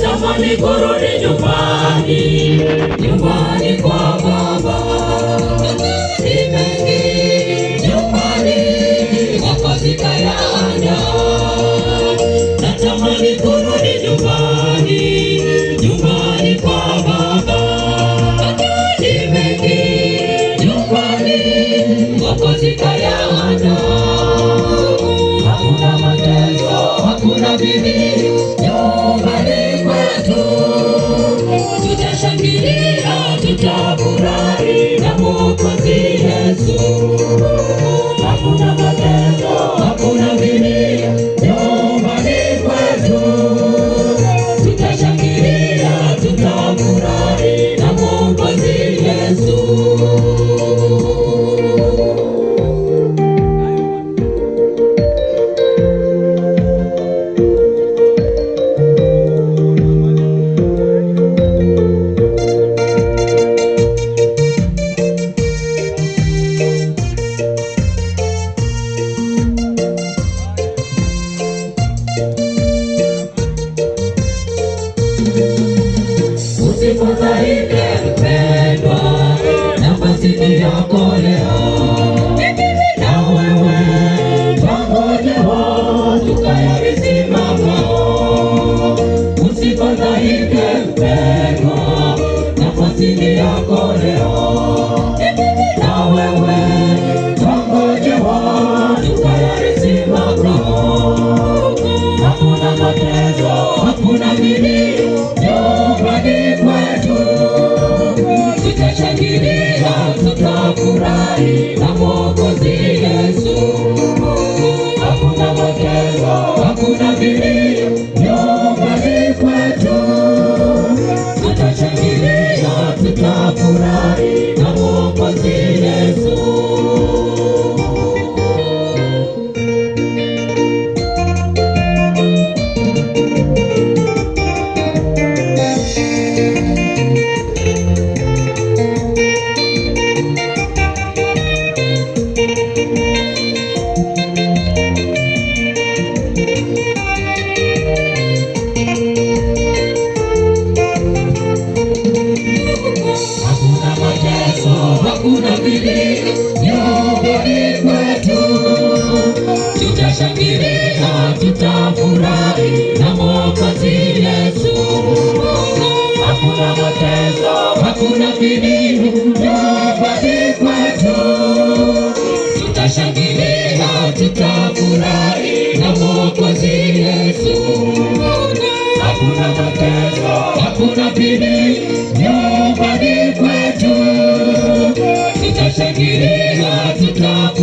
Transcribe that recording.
natamani kurudi nyumbani, nyumbani kwa Baba. Ni mengi nyumbani, Mwokozi kayafanya. Natamani kurudi nyumbani, nyumbani kwa Baba. Ni mengi nyumbani, Mwokozi kayafanya. Hakuna mateso, hakuna bidii nyumbani kwetu. Tutashangilia, tutafurahi na Mwokozi Yesu. Hakuna mateso, hakuna bidii nyumbani kwetu. Tutashangilia, tutafurahi na Mwokozi Yesu. Usifadhaike mpendwa, nafasi ni yako leo. Na wewe twangojewa tukayarithi makao. Usifadhaike mpendwa, nafasi ni yako leo. Na wewe twangojewa tukayarithi makao. Hakuna mateso, hakuna bidii nyumbani kwetu. Tutashangilia, tutafurahi na Mwokozi Yesu. Hakuna mateso, hakuna bidii nyumbani kwetu. Tutashangilia, tutafurahi na Mwokozi Yesu. Hakuna bidii nyumbani kwetu. Tutashangilia, tutafurahi na Mwokozi Yesu. Hakuna mateso, hakuna bidii nyumbani kwetu. Tutashangilia, tutafurahi na Mwokozi Yesu. Hakuna mateso, hakuna bidii nyumbani kwetu. Tutashangilia, tutafurahi